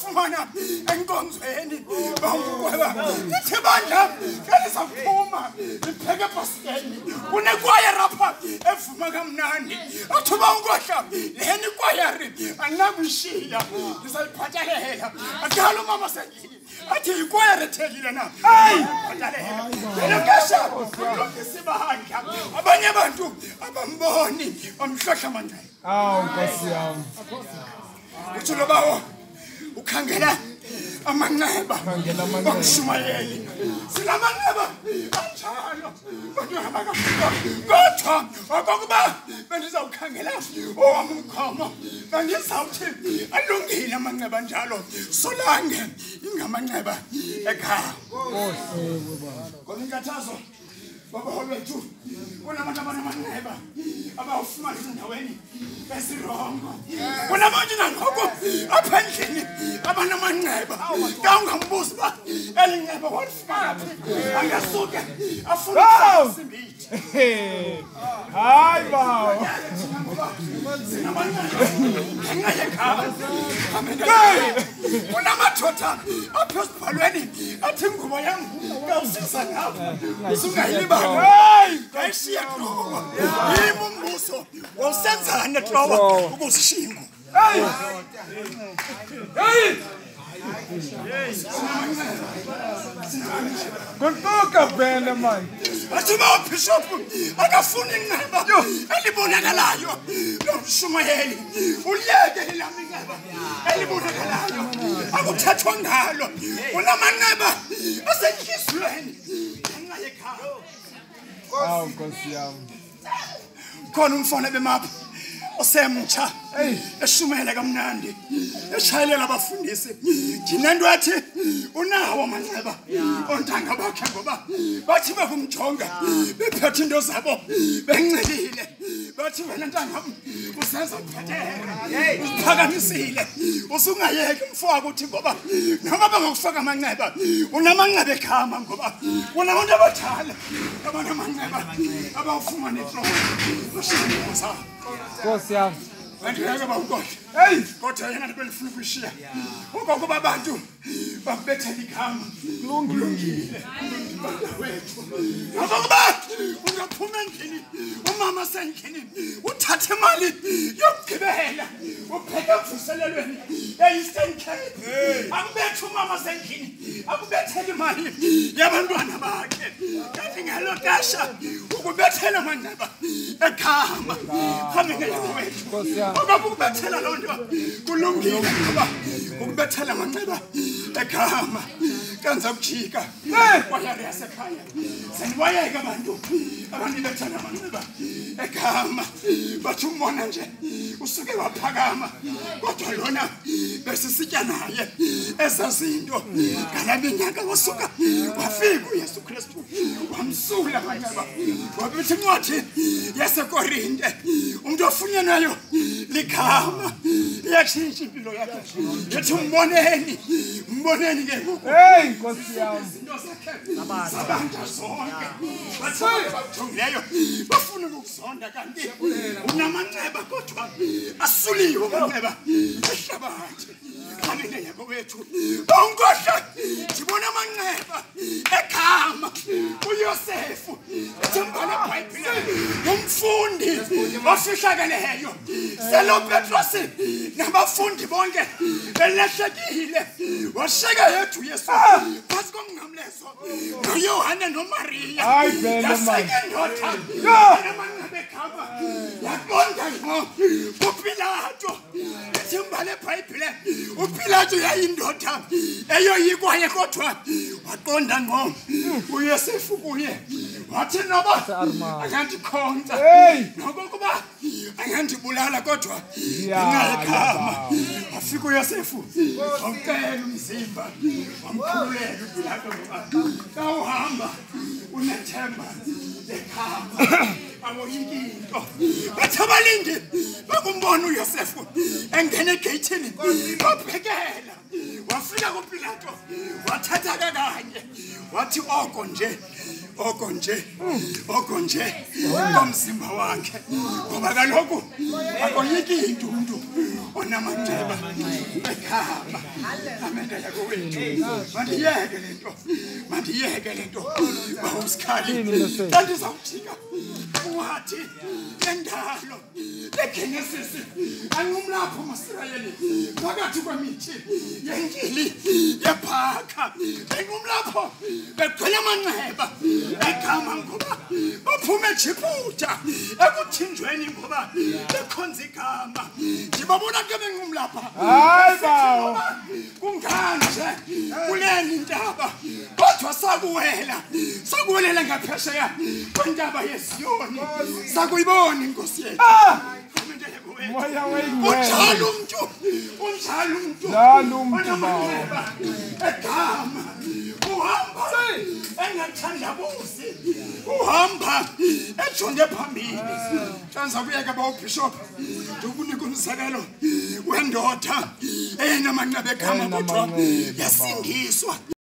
bafumana enkonzweni bawukwaba ithi bandla kalisaphuma ipheke ebaskeni kunekwaya rapha evuma kamnandi athi bawunkohla leni kwayari anabishiya ngizayiphathalela akhala umama sengini athi ikwayari ethekile na phathalela lokasha lokisibandla abanye abantu abamboni amhlohla manje Nkosi yami. uthi lo bawo ukhangela amanxeba okushumayeli silamanxeba anjalo kodwa okokuba bendizawukhangela owami umkhomo bengizawuthi alungile amanxeba njalo solange ingamanxeba ekhaya khona inkathazo babaholi bethu kunabantu abanamanxeba abawufumana ezindaweni ezirongo kunabantu nangoku apha endlini abanamanxeba kawungambuzi uba eli nxeba walifumana angasuke afune isimbithi hayi bawo kunamadoda apha esibhalweni athi ingubo yam kawusisa ngapha usungayilibala ngayishiya Trobo yimi umbuso wawusenzani Trobo ukuzishingo Kutuka bene man. Athuma ubishop akafuni inxeba elibonakalayo lomshumayeli uleke lilaminxeba elibonakalayo akuthethwa ngalo unamanxeba asenhlizweni ngenxa yekhaya Nkosi yami. khona umfana bemapha osemtsha eshumela kamnandi eshayelela abafundisi nginento athi unawo amanxeba ontanga bakhe ngoba bathi bakumjonga bephethe into zabo bencelile bathi wena ntanga usenza ukuphatheka uphakamisile usungayeki umfowabo uthi ngoba noma bangakufaka amanxeba unamanxeba ekhama ngoba kunabantu abadala abanamanxeba abawufumana eTrobo ushingo zabo Nkosi yami. Andiyeke bawukodwa kodwa yena belifuna ukushiya ukuba abantu babethela ikhama kulungile wethu ngoba ungaphuma endlini umama sendlini uthathe imali yokugqibela upheke emvuselelweni e-Eastern Cape akubethe umama sendlini akubethela imali yabantwana bakhe kanti ngelo xesha ukubethela amanxeba ekhama khamele wethu ukubethela loo nto kulungile ngoba ukubethela amanxeba ekhama kanza ukujika kwayari yasekhaya seniwayeka abantu bethela amanxeba ekhama bathi umbona nje usuke waphakama kodwa lona besisitya naye ezazinto ngalabinyaka wasuka wafika uYesu Kristu wamsula amanxeba wabithi incwadi yaseKorinte umuntu ofunyenwayo likhama iyatshintsha impilo yakhe yathi mboneni ke ngoku Nkosi yami. abantu zonke bathi bajongileyo bafuna ukuzonda kanti unamanxeba kodwa asuliwe amanxeba ehlabathi kanene yabo wethu onkohla sibona amanxeba ekhama uYosefu ethembana eBhayibhelini umfundi ofihlakeleyo selo Petros nabafundi bonke belahlekile washeka yethu Yesu phasi komnqamlezo noYohane noMaria yasekendoda amanxeba ekhama yaqonda kuPilato ethembana eBhayibhelini uPilato yayindoda eyoyikwaye kodwa waqonda ngqo uYosefu kuye wathi noba akandikhonza nokokuba angandibulala kodwa ngenxa yekhama wafika uYosefu wamcela umzimba wamkhululela uPilato ngoba kawuhamba unethemba lekhama awoyiki into bathi abalindi bakumbona uYosefu engena egeyithini baphekela wafika kuPilato wathatha kanye wathi oko nje komzimba wakhe ngoba kaloku akoyiki indundu onamanxeba ekhama amendele kuwethu mandiyeke lento bawusikhali ndizawujika wathi lendalo leGenesis angumlapho uMasirayeli phakathi kwemithi yenkili yephaka engumlapho begcwele amanxeba egama ngoba baphume eJibuta ekuthinjweni ngoba bekhonza igama ndibabona ke bengumlapha hayi bawo kunganje kuleni intaba kodwa sakuwelela ngaphesheya kwentaba yeSiyoni sakuyibona inkosi yethu moya weyingcwele unjalo umuntu bawo egama uhamba engathandabuzi uhamba ejonge phambili hlanza kuyeka bawubishop ukunika umsekelo wendoda enamanxeba egama kodwa yasindiswa